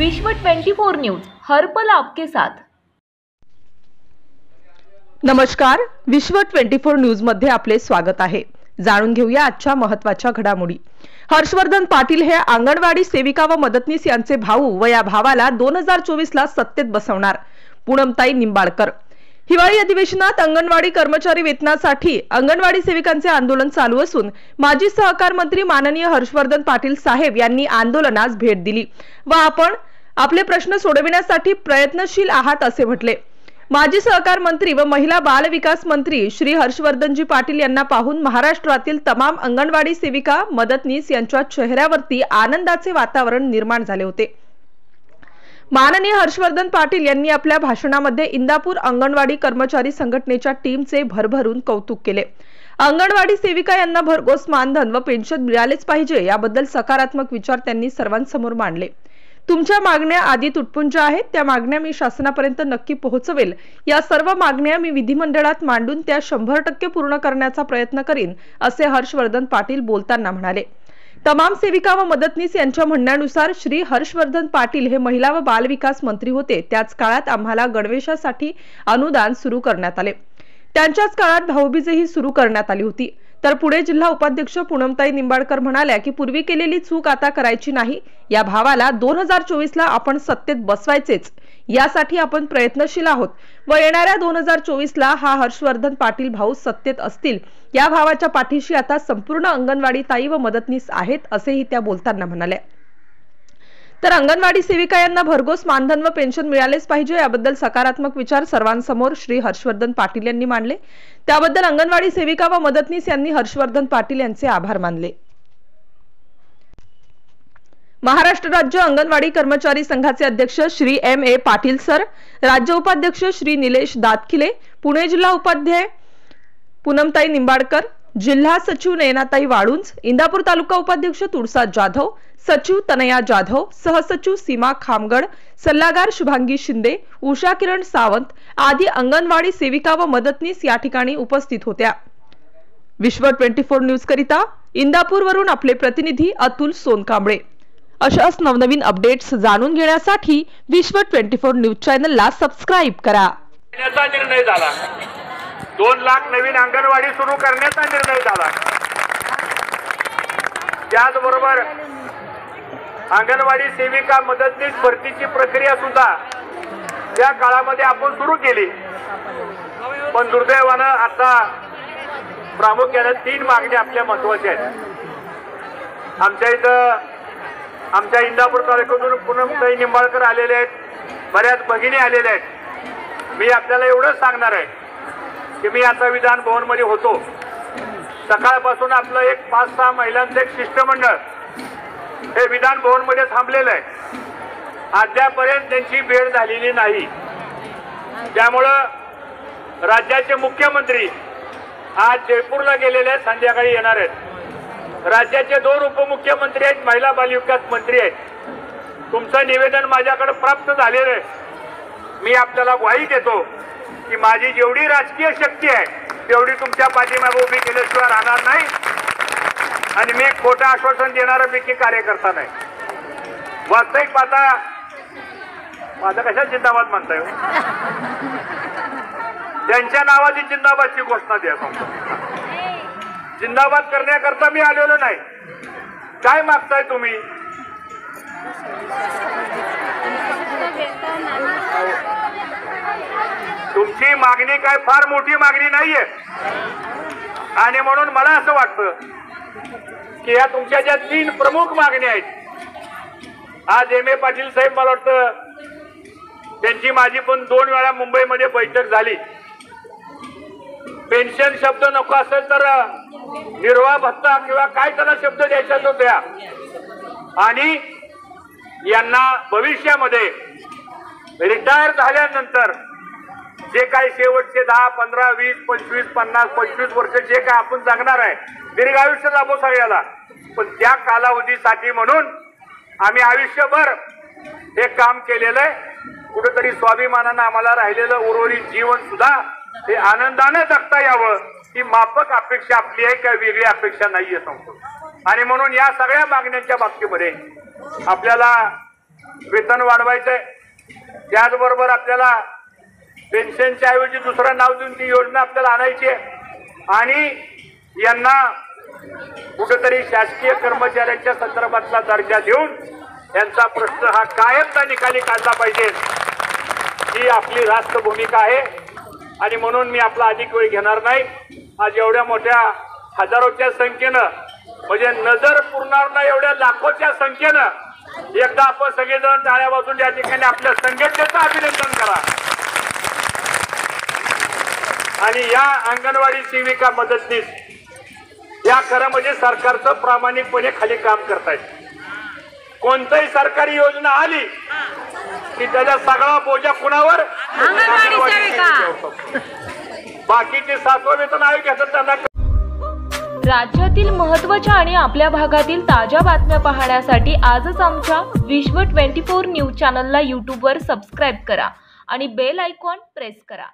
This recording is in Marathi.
विश्व 24 न्यूज हर पल आपके साथ। नमस्कार, विश्व 24 न्यूज मध्ये आपले स्वागत आहे। जाणून घेऊया आजच्या महत्त्वाच्या घडामोडी। हर्षवर्धन पाटील हे अंगणवाडी सेविका व मदतनीस यांचे भाऊ व या भावाला 2024 ला सत्तेत बसवणार। पूनमताई निंबाळकर। हिवाळी अधिवेशनात अंगणवाडी कर्मचारी वेतनासाठी अंगणवाडी सेविकांचे आंदोलन चालू असून माजी सहकार मंत्री माननीय हर्षवर्धन पाटील साहेब यांनी आंदोलनास भेट दिली व आपण आपले प्रश्न सोडविण्यासाठी प्रयत्नशील आहात असे म्हटले। माजी सहकार मंत्री व महिला बाल विकास मंत्री श्री हर्षवर्धनजी पाटील यांना पाहून महाराष्ट्रातील तमाम अंगणवाडी सेविका मदतनीस यांच्या चेहऱ्यावरती आनंदाचे वातावरण निर्माण झाले होते। माननीय हर्षवर्धन पाटील यांनी आपल्या भाषणामध्ये इंदापूर अंगणवाडी कर्मचारी संघटनेच्या टीमचे भरभरून कौतुक केले। अंगणवाडी सेविका यांना भरघोस मानधन व पेन्शन मिळालेच पाहिजे याबद्दल सकारात्मक विचार त्यांनी सर्वांसमोर मांडले। तुमच्या मागण्या आधी तुटपुंज आहेत, त्या मागण्या मी शासनापर्यंत नक्की पोहोचवेल। या सर्व मागण्या मी विधिमंडळात मांडून त्या 100% पूर्ण करण्याचा प्रयत्न करीन असे हर्षवर्धन पाटील बोलताना म्हणाले। तमाम सेविका व मदतनीस यांच्या म्हणण्यानुसार श्री हर्षवर्धन पाटील हे महिला व बाल विकास मंत्री होते, त्याच काळात आम्हाला गणवेशासाठी अनुदान सुरू करण्यात आले। त्यांच्याच काळात भाऊबीजही सुरू करण्यात आली होती। तर पुणे जिल्हा उपाध्यक्ष पूनमताई निंबाळकर म्हणाल्या की पूर्वी केलेली चूक आता करायची नाही। या भावाला 2024 ला आपण सत्तेत बसवायचेच, यासाठी आपण प्रयत्नशील आहोत व येणाऱ्या 2024 ला हा हर्षवर्धन पाटील भाऊ सत्तेत असतील। या भावाच्या पाठीशी आता संपूर्ण अंगणवाडी ताई व मदतनीस आहेत असेही त्या बोलताना म्हणाल्या। तर अंगणवाडी सेविका यांना भरघोस मानधन व पेन्शन मिळालेच पाहिजे याबद्दल सकारात्मक विचार सर्वांसमोर श्री हर्षवर्धन पाटील यांनी मांडले। त्याबद्दल अंगणवाडी सेविका व मदतनीस यांनी हर्षवर्धन पाटील यांचे आभार मानले। महाराष्ट्र राज्य अंगणवाडी कर्मचारी संघाचे अध्यक्ष श्री M.A. पाटील सर, राज्य उपाध्यक्ष श्री निलेश दातखिले, पुणे जिल्हा उपाध्याय पूनमताई निंबाळकर, जिल्हा सचिव नयनाताई वाळुंज, इंदापूर तालुका उपाध्यक्ष तुळसा जाधव, सचिव तनया जाधव, सहसचिव सीमा खामगड, सल्लागार शुभांगी शिंदे, उषा किरण सावंत आदी अंगणवाडी सेविका व मदतनीस या ठिकाणी उपस्थित होत्या। विश्व 24 न्यूज करिता इंदापूर वरून आपले प्रतिनिधी अतुल सोनकांबळे। अशाच नवनवीन अपडेट्स जाणून घेण्यासाठी विश्व 24 न्यूज चॅनलला सबस्क्राइब करा। निर्णय झाला, 2 लाख नवीन अंगणवाडी सुरू करण्याचा निर्णय झाला। त्याचबरोबर अंगणवाडी सेविका मदतनीस भरतीची प्रक्रिया सुद्धा या काळामध्ये आपण सुरू केली। पण दुर्दैवाने आता प्रामुख्याने 3 मागण्या आपल्या महत्त्वाच्या आहेत। आमच्या इथं आमच्या इंदापूर तालुक्यातून पूनमताई निंबाळकर आलेले आहेत, बऱ्याच भगिनी आलेल्या आहेत। मी आपल्याला एवढंच सांगणार आहे की मी आता विधान भवन मध्ये होतो, सकाळपासून आपलं एक 5-6 महिलांचं एक शिष्टमंडळ हे विधान भवन मध्ये थांबलेलं आहे। अद्यापर्यंत त्यांची भेट झालेली नाही। त्यामुळं राज्याचे मुख्यमंत्री आज जयपूरला गेलेले आहेत, संध्याकाळी येणार आहेत। राज्याचे 2 उपमुख्यमंत्री आहेत, महिला बाल विकास मंत्री आहेत। तुमचं निवेदन माझ्याकडे प्राप्त झालेलं आहे। मी आपल्याला ग्वाही देतो की माझी जेवढी राजकीय शक्ती आहे तेवढी तुमच्या पाठीमागे उभी केल्याशिवाय राहणार नाही आणि मी खोटं आश्वासन देणारा पैकी कार्यकर्ता नाही। वास्तविक पाहता माझा कशा जिंदाबाद म्हणताय, त्यांच्या नावाची जिंदाबादची घोषणा द्या। जिंदाबाद करण्याकरता मी आलेलो नाही। काय मागताय तुम्ही? तुमची मागणी काय फार मोठी मागणी नाहीये आणि म्हणून मला असं वाटतं की या तुमच्या ज्या 3 प्रमुख मागण्या आहेत, आज M.A. पाटील साहेब, मला वाटतं त्यांची माझी पण 2 वेळा मुंबईमध्ये बैठक झाली। पेन्शन शब्द नको असेल तर निर्वाह भत्ता किंवा काय त्याला शब्द द्यायचा तो द्या आणि यांना भविष्यामध्ये रिटायर झाल्यानंतर जे काही शेवटचे 10, 15, 20, 25, 50, 25 वर्ष जे काय आपण जगणार आहे, दीर्घ आयुष्य लाभो सगळ्याला, पण त्या कालावधीसाठी म्हणून आम्ही आयुष्यभर हे काम केलेलं आहे। कुठेतरी स्वाभिमानानं आम्हाला राहिलेलं उर्वरित जीवन सुद्धा हे आनंदाने जगता यावं ही माफक अपेक्षा आपली आहे, काही वेगळी अपेक्षा नाहीये सांगतो। आणि म्हणून या सगळ्या मागण्यांच्या बाबतीमध्ये आपल्याला वेतन वाढवायचंय. त्याचबरोबर आपल्याला पेन्शनच्या ऐवजी दुसरं नाव देऊन ती योजना आपल्याला आणायची आहे आणि यांना कुठेतरी शासकीय कर्मचाऱ्यांच्या संदर्भातला दर्जा देऊन यांचा प्रश्न हा कायमचा निकाली काढला पाहिजे ही आपली रास्त भूमिका आहे. आणि म्हणून मी आपला अधिक वेळ घेणार नाही. आज एवढ्या मोठ्या हजारोच्या संख्येनं म्हणजे नजर पुरणार नाही एवढ्या लाखोच्या संख्येनं एकदा आपण सगळेजण टाळ्या वाजून या ठिकाणी आपल्या संघटनेचं अभिनंदन करा. आणि या अंगणवाडी सेविका मदतनीस या खरं म्हणजे सरकारचं प्रामाणिकपणे खाली काम करतायत. कोणतीही सरकारी योजना आली की त्याचा सगळा बोजा कुणावर अंगणवाडी सेविका. बाकीचे 7वं वेतन आयोग घेतात त्यांना. राज्यातील महत्त्वाच्या आणि आपल्या भागातील ताज्या बातम्या पाहण्यासाठी आजच आमच्या विश्व 24 न्यूज चॅनलला यूट्यूबवर सबस्क्राईब करा आणि बेल आयकॉन प्रेस करा.